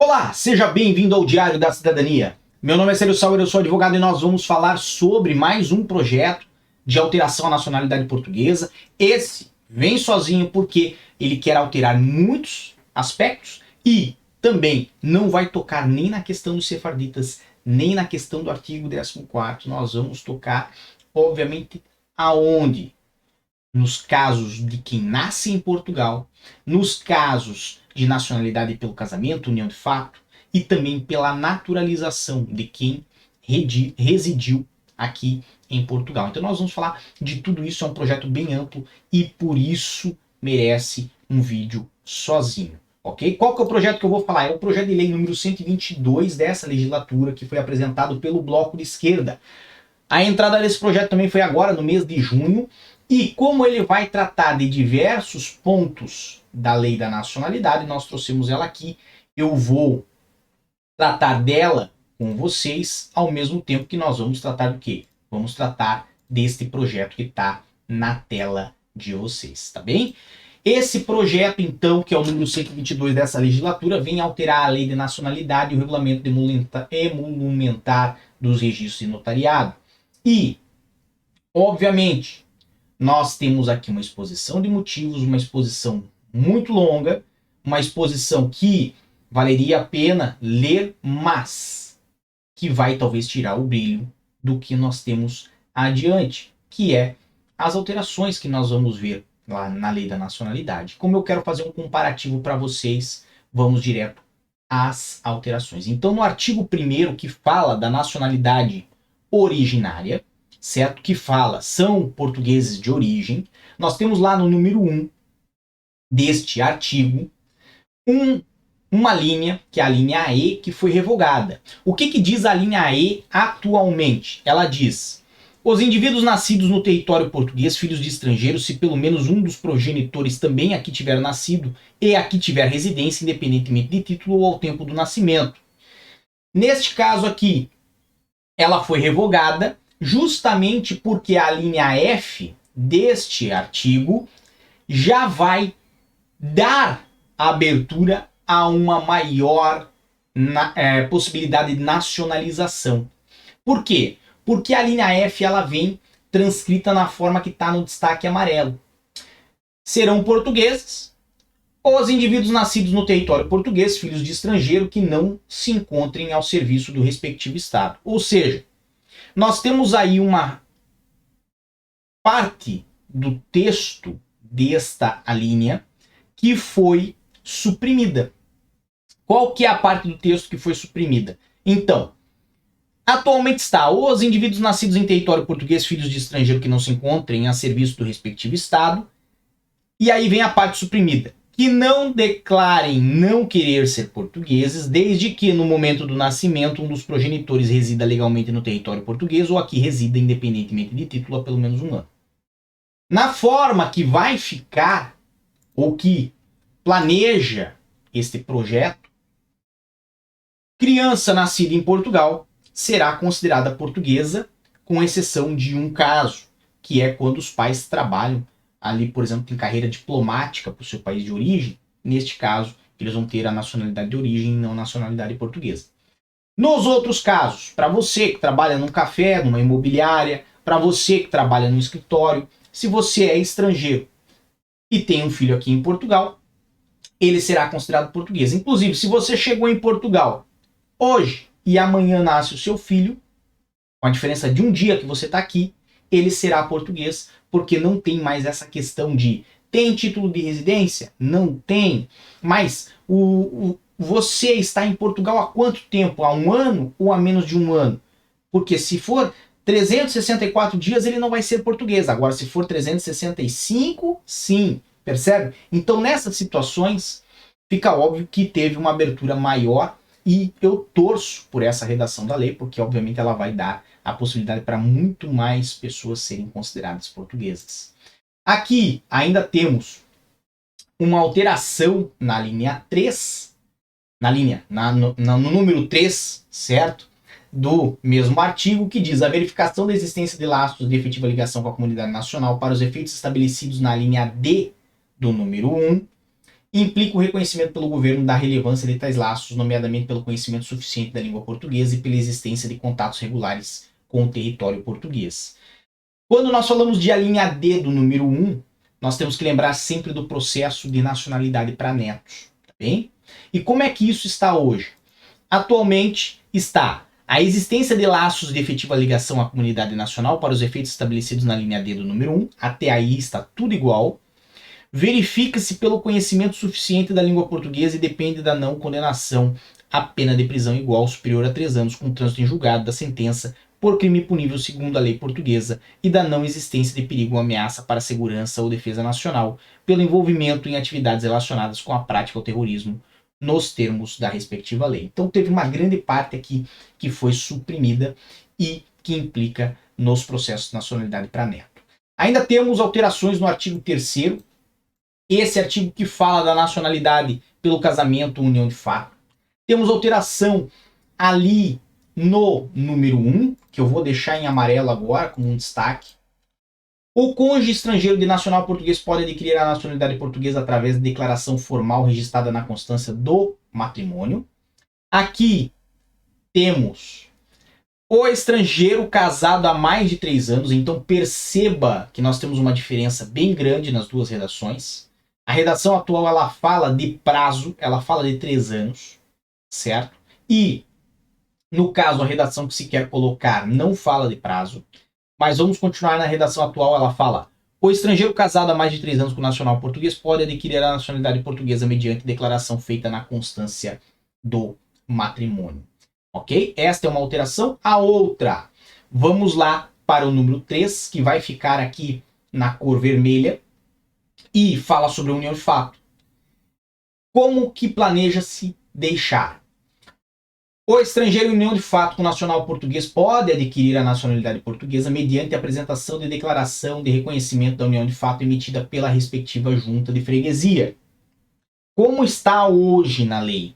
Olá, seja bem-vindo ao Diário da Cidadania. Meu nome é Célio Sauer, eu sou advogado e nós vamos falar sobre mais um projeto de alteração à nacionalidade portuguesa. Esse vem sozinho porque ele quer alterar muitos aspectos e também não vai tocar nem na questão dos sefarditas, nem na questão do artigo 14º. Nós vamos tocar, obviamente, aonde? Nos casos de quem nasce em Portugal, nos casos de nacionalidade pelo casamento, união de fato, e também pela naturalização de quem residiu aqui em Portugal. Então nós vamos falar de tudo isso, é um projeto bem amplo e por isso merece um vídeo sozinho. Ok? Qual que é o projeto que eu vou falar? É o projeto de lei número 122 dessa legislatura, que foi apresentado pelo Bloco de Esquerda. A entrada desse projeto também foi agora, no mês de junho, e como ele vai tratar de diversos pontos da lei da nacionalidade, nós trouxemos ela aqui, eu vou tratar dela com vocês, ao mesmo tempo que nós vamos tratar do quê? Vamos tratar deste projeto que está na tela de vocês, tá bem? Esse projeto, então, que é o número 122 dessa legislatura, vem alterar a lei de nacionalidade e o regulamento emolumentar dos registros de notariado. E, obviamente, nós temos aqui uma exposição de motivos, uma exposição muito longa, uma exposição que valeria a pena ler, mas que vai talvez tirar o brilho do que nós temos adiante, que é as alterações que nós vamos ver lá na lei da nacionalidade. Como eu quero fazer um comparativo para vocês, vamos direto às alterações. Então, no artigo 1º, que fala da nacionalidade originária, certo? Que fala, são portugueses de origem. Nós temos lá no número 1 deste artigo, uma linha, que é a linha E, que foi revogada. O que diz a linha E atualmente? Ela diz: os indivíduos nascidos no território português, filhos de estrangeiros, se pelo menos um dos progenitores também aqui tiver nascido e aqui tiver residência, independentemente de título ou ao tempo do nascimento. Neste caso aqui, ela foi revogada justamente porque a linha F deste artigo já vai dar abertura a uma maior possibilidade de nacionalização. Por quê? Porque a linha F ela vem transcrita na forma que está no destaque amarelo. Serão portugueses os indivíduos nascidos no território português, filhos de estrangeiro, que não se encontrem ao serviço do respectivo Estado. Ou seja, nós temos aí uma parte do texto desta linha que foi suprimida. Qual que é a parte do texto que foi suprimida? Então, atualmente está: os indivíduos nascidos em território português, filhos de estrangeiro que não se encontrem a serviço do respectivo Estado. E aí vem a parte suprimida: que não declarem não querer ser portugueses, desde que no momento do nascimento um dos progenitores resida legalmente no território português ou aqui resida independentemente de título há pelo menos um ano. Na forma que vai ficar, ou que planeja este projeto, criança nascida em Portugal será considerada portuguesa, com exceção de um caso, que é quando os pais trabalham ali, por exemplo, tem carreira diplomática para o seu país de origem. Neste caso, eles vão ter a nacionalidade de origem e não a nacionalidade portuguesa. Nos outros casos, para você que trabalha num café, numa imobiliária, para você que trabalha num escritório, se você é estrangeiro e tem um filho aqui em Portugal, ele será considerado português. Inclusive, se você chegou em Portugal hoje e amanhã nasce o seu filho, com a diferença de um dia que você está aqui, ele será português, porque não tem mais essa questão de tem título de residência? Não tem. Mas você está em Portugal há quanto tempo? Há um ano ou há menos de um ano? Porque se for 364 dias, ele não vai ser português. Agora, se for 365, sim. Percebe? Então, nessas situações, fica óbvio que teve uma abertura maior e eu torço por essa redação da lei, porque, obviamente, ela vai dar a possibilidade para muito mais pessoas serem consideradas portuguesas. Aqui, ainda temos uma alteração na linha 3, no número 3, certo? Do mesmo artigo, que diz: a verificação da existência de laços de efetiva ligação com a comunidade nacional para os efeitos estabelecidos na linha D do número 1 implica o reconhecimento pelo governo da relevância de tais laços, nomeadamente pelo conhecimento suficiente da língua portuguesa e pela existência de contatos regulares com o território português. Quando nós falamos de a linha D do número 1, nós temos que lembrar sempre do processo de nacionalidade para netos, tá bem? E como é que isso está hoje? Atualmente está a existência de laços de efetiva ligação à comunidade nacional para os efeitos estabelecidos na linha D do número 1, até aí está tudo igual. Verifica-se pelo conhecimento suficiente da língua portuguesa e depende da não condenação à pena de prisão igual ou superior a 3 anos com trânsito em julgado da sentença por crime punível segundo a lei portuguesa e da não existência de perigo ou ameaça para a segurança ou defesa nacional pelo envolvimento em atividades relacionadas com a prática ao terrorismo nos termos da respectiva lei. Então teve uma grande parte aqui que foi suprimida e que implica nos processos de nacionalidade para neto. Ainda temos alterações no artigo 3º, esse artigo que fala da nacionalidade pelo casamento ou união de fato. Temos alteração ali no número 1, que eu vou deixar em amarelo agora como um destaque. O cônjuge estrangeiro de nacional português pode adquirir a nacionalidade portuguesa através de declaração formal registrada na constância do matrimônio. Aqui temos o estrangeiro casado há mais de 3 anos, então perceba que nós temos uma diferença bem grande nas duas redações. A redação atual ela fala de prazo, ela fala de 3 anos, certo? E, no caso, a redação que se quer colocar não fala de prazo, mas vamos continuar na redação atual, ela fala: o estrangeiro casado há mais de 3 anos com o nacional português pode adquirir a nacionalidade portuguesa mediante declaração feita na constância do matrimônio. Ok? Esta é uma alteração. A outra, vamos lá para o número 3, que vai ficar aqui na cor vermelha, e fala sobre a união de fato. Como que planeja-se deixar? O estrangeiro em união de fato com o nacional português pode adquirir a nacionalidade portuguesa mediante a apresentação de declaração de reconhecimento da união de fato emitida pela respectiva junta de freguesia. Como está hoje na lei?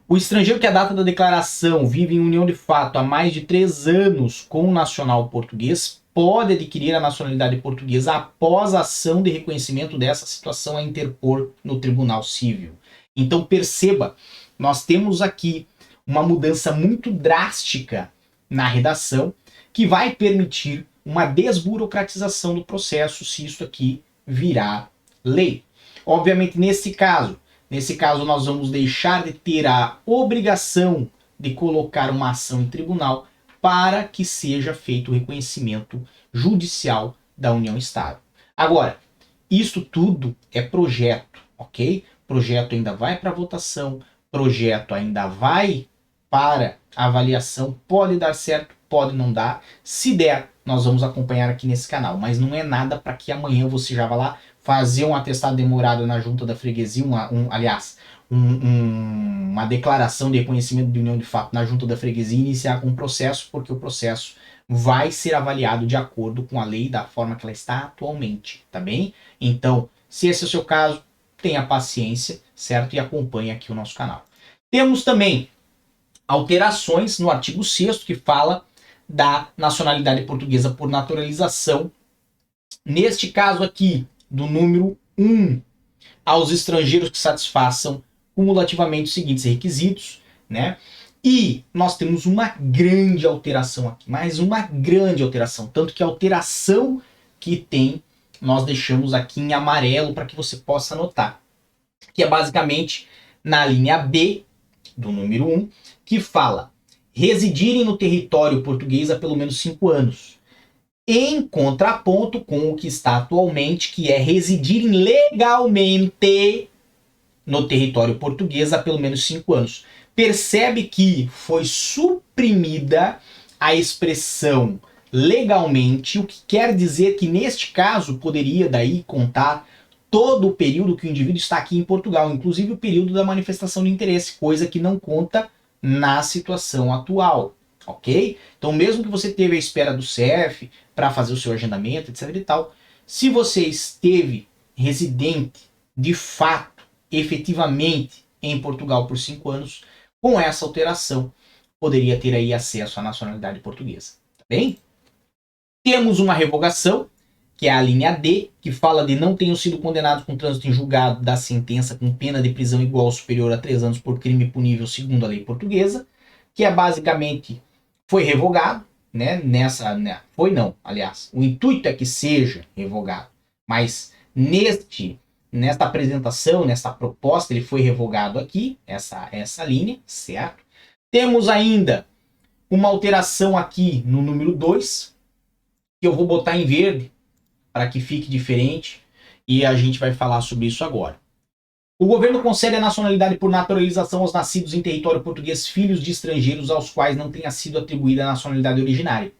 O estrangeiro que à data da declaração vive em união de fato há mais de 3 anos com o nacional português pode adquirir a nacionalidade portuguesa após a ação de reconhecimento dessa situação a interpor no Tribunal Civil. Então perceba, nós temos aqui uma mudança muito drástica na redação que vai permitir uma desburocratização do processo se isso aqui virar lei. Obviamente, nesse caso nós vamos deixar de ter a obrigação de colocar uma ação em tribunal para que seja feito o reconhecimento judicial da união estável. Agora, isso tudo é projeto, ok? Projeto ainda vai para votação, projeto ainda vai para avaliação, pode dar certo, pode não dar. Se der, nós vamos acompanhar aqui nesse canal, mas não é nada para que amanhã você já vá lá fazer um atestado demorado na junta da freguesia, uma declaração de reconhecimento de união de fato na junta da freguesia e iniciar com um processo, porque o processo vai ser avaliado de acordo com a lei da forma que ela está atualmente, tá bem? Então, se esse é o seu caso, tenha paciência, certo? E acompanhe aqui o nosso canal. Temos também alterações no artigo 6º que fala da nacionalidade portuguesa por naturalização. Neste caso aqui, do número 1, aos estrangeiros que satisfaçam cumulativamente os seguintes requisitos, né? E nós temos uma grande alteração aqui, mais uma grande alteração, tanto que a alteração que tem, nós deixamos aqui em amarelo para que você possa anotar, que é basicamente na linha B do número 1, que fala: residirem no território português há pelo menos 5 anos. Em contraponto com o que está atualmente, que é residirem legalmente no território português há pelo menos 5 anos. Percebe que foi suprimida a expressão legalmente, o que quer dizer que neste caso poderia daí contar todo o período que o indivíduo está aqui em Portugal, inclusive o período da manifestação de interesse, coisa que não conta na situação atual. Ok? Então, mesmo que você teve a espera do CEF para fazer o seu agendamento, etc e tal, se você esteve residente de fato, efetivamente, em Portugal por 5 anos, com essa alteração, poderia ter aí acesso à nacionalidade portuguesa. Tá bem? Temos uma revogação, que é a linha D, que fala de não tenham sido condenados com trânsito em julgado da sentença com pena de prisão igual ou superior a 3 anos por crime punível segundo a lei portuguesa, que é basicamente, foi revogado, né, foi não, aliás, o intuito é que seja revogado, mas nesta apresentação, nesta proposta, ele foi revogado aqui, essa linha, certo? Temos ainda uma alteração aqui no número 2, que eu vou botar em verde, para que fique diferente, e a gente vai falar sobre isso agora. O governo concede a nacionalidade por naturalização aos nascidos em território português, filhos de estrangeiros aos quais não tenha sido atribuída a nacionalidade originária.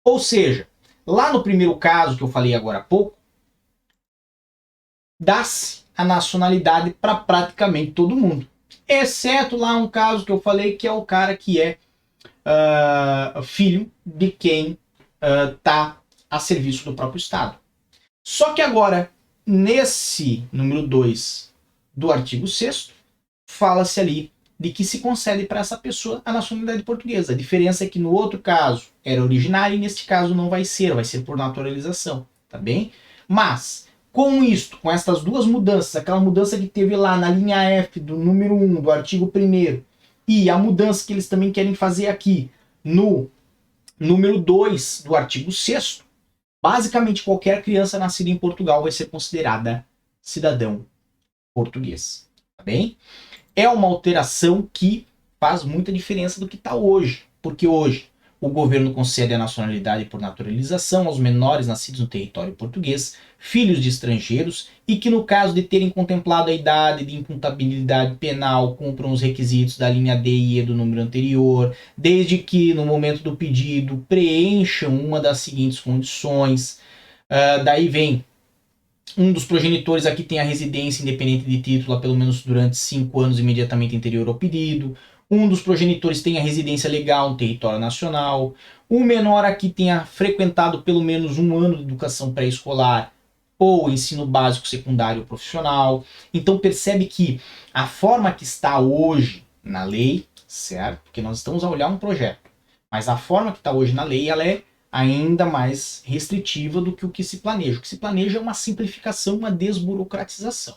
Ou seja, lá no primeiro caso que eu falei agora há pouco, dá-se a nacionalidade para praticamente todo mundo. Exceto lá um caso que eu falei, que é o cara que é filho de quem está a serviço do próprio Estado. Só que agora, nesse número 2 do artigo 6º, fala-se ali de que se concede para essa pessoa a nacionalidade portuguesa. A diferença é que no outro caso era originário e neste caso não vai ser por naturalização, tá bem? Mas, com isto, com essas duas mudanças, aquela mudança que teve lá na linha F do número 1 do artigo 1º e a mudança que eles também querem fazer aqui no número 2 do artigo 6º, basicamente qualquer criança nascida em Portugal vai ser considerada cidadão português, tá bem? É uma alteração que faz muita diferença do que está hoje, porque hoje o governo concede a nacionalidade por naturalização aos menores nascidos no território português, filhos de estrangeiros, e que no caso de terem contemplado a idade de imputabilidade penal, cumpram os requisitos da linha D e E do número anterior, desde que no momento do pedido preencham uma das seguintes condições. Daí vem um dos progenitores aqui tem a residência independente de título há pelo menos durante 5 anos imediatamente anterior ao pedido. Um dos progenitores tem a residência legal no território nacional. O menor aqui tenha frequentado pelo menos 1 ano de educação pré-escolar ou ensino básico, secundário ou profissional. Então percebe que a forma que está hoje na lei, certo? Porque nós estamos a olhar um projeto, mas a forma que está hoje na lei, ela é ainda mais restritiva do que o que se planeja. O que se planeja é uma simplificação, uma desburocratização.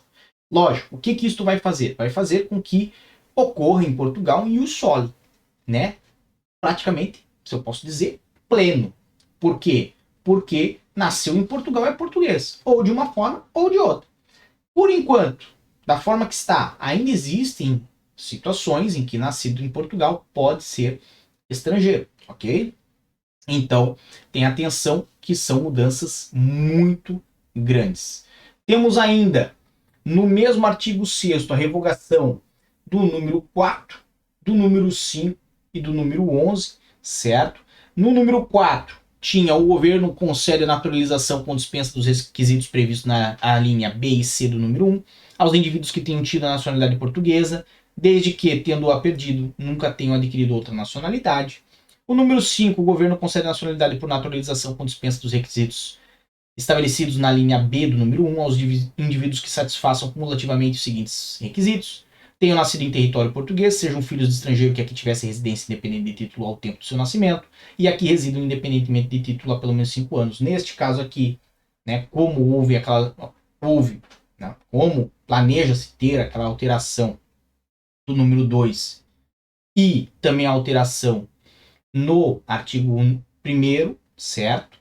Lógico, o que isso vai fazer? Vai fazer com que ocorra em Portugal um ius soli, né? Praticamente, se eu posso dizer, pleno. Por quê? Porque nasceu em Portugal, é português, ou de uma forma ou de outra. Por enquanto, da forma que está, ainda existem situações em que nascido em Portugal pode ser estrangeiro, ok? Então, tenha atenção que são mudanças muito grandes. Temos ainda, no mesmo artigo 6º, a revogação do número 4, do número 5 e do número 11, certo? No número 4, tinha o governo concede a naturalização com dispensa dos requisitos previstos na linha B e C do número 1, aos indivíduos que tenham tido a nacionalidade portuguesa, desde que, tendo-a perdido, nunca tenham adquirido outra nacionalidade. O número 5, o governo concede a nacionalidade por naturalização com dispensa dos requisitos estabelecidos na linha B do número 1 aos indivíduos que satisfaçam cumulativamente os seguintes requisitos: tenham nascido em território português, sejam filhos de estrangeiro que aqui tivesse residência independente de título ao tempo do seu nascimento e aqui residam independentemente de título há pelo menos 5 anos. Neste caso aqui, né, como como planeja-se ter aquela alteração do número 2 e também a alteração no artigo 1º, certo?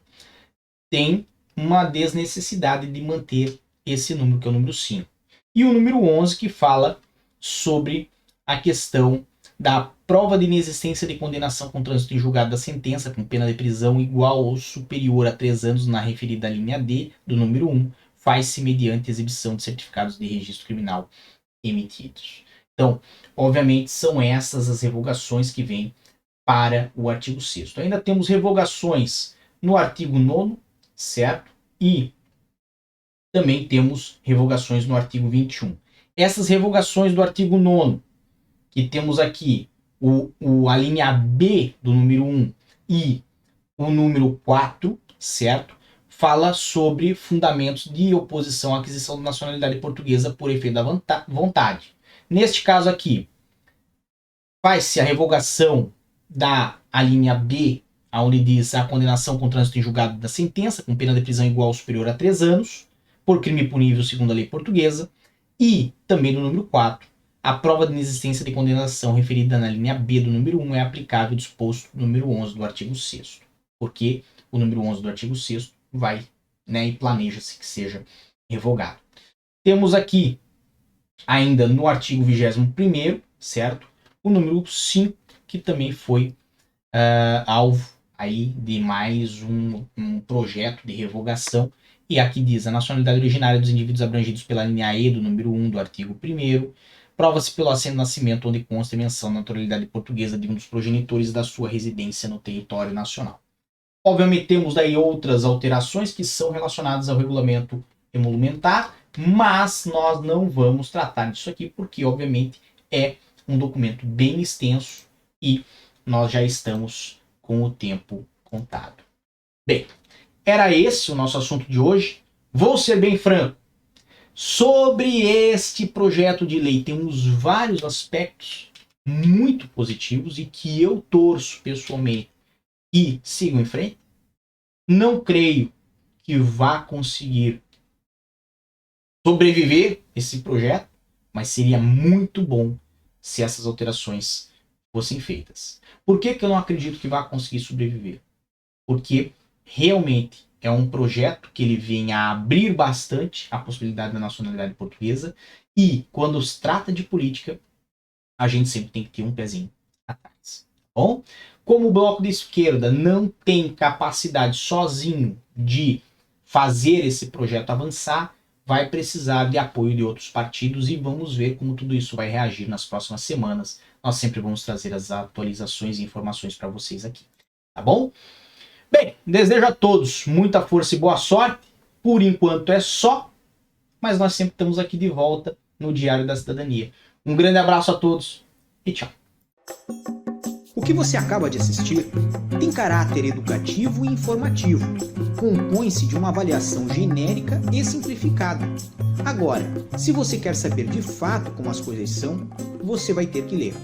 Tem uma desnecessidade de manter esse número, que é o número 5. E o número 11, que fala sobre a questão da prova de inexistência de condenação com trânsito em julgado da sentença com pena de prisão igual ou superior a 3 anos na referida linha D do número 1, faz-se mediante exibição de certificados de registro criminal emitidos. Então, obviamente, são essas as revogações que vêm para o artigo 6º. Ainda temos revogações no artigo 9º, certo? E também temos revogações no artigo 21. Essas revogações do artigo 9º, que temos aqui a linha B do número 1 e o número 4, certo? Fala sobre fundamentos de oposição à aquisição da nacionalidade portuguesa por efeito da vontade. Neste caso aqui, faz-se a revogação da linha B onde diz a condenação com trânsito em julgado da sentença, com pena de prisão igual ou superior a 3 anos, por crime punível segundo a lei portuguesa, e também no número 4, a prova de inexistência de condenação referida na linha B do número 1 é aplicável disposto no número 11 do artigo 6º, porque o número 11 do artigo 6º vai, né, e planeja-se que seja revogado. Temos aqui, ainda no artigo 21º, certo? O número 5, que também foi alvo aí de mais um projeto de revogação, e aqui diz a nacionalidade originária dos indivíduos abrangidos pela linha E do número 1 do artigo 1º, prova-se pelo assento de nascimento onde consta a menção da naturalidade portuguesa de um dos progenitores da sua residência no território nacional. Obviamente temos daí outras alterações que são relacionadas ao regulamento emolumentar, mas nós não vamos tratar disso aqui porque obviamente é um documento bem extenso e nós já estamos com o tempo contado. Bem, era esse o nosso assunto de hoje. Vou ser bem franco. Sobre este projeto de lei, temos vários aspectos muito positivos e que eu torço pessoalmente e sigam em frente. Não creio que vá conseguir sobreviver esse projeto, mas seria muito bom se essas alterações fossem feitas. Por que eu não acredito que vá conseguir sobreviver? Porque realmente é um projeto que ele vem a abrir bastante a possibilidade da nacionalidade portuguesa e quando se trata de política, a gente sempre tem que ter um pezinho atrás. Bom, como o bloco de esquerda não tem capacidade sozinho de fazer esse projeto avançar, vai precisar de apoio de outros partidos e vamos ver como tudo isso vai reagir nas próximas semanas. Nós sempre vamos trazer as atualizações e informações para vocês aqui, tá bom? Bem, desejo a todos muita força e boa sorte. Por enquanto é só, mas nós sempre estamos aqui de volta no Diário da Cidadania. Um grande abraço a todos e tchau. O que você acaba de assistir tem caráter educativo e informativo. Compõe-se de uma avaliação genérica e simplificada. Agora, se você quer saber de fato como as coisas são, você vai ter que ler.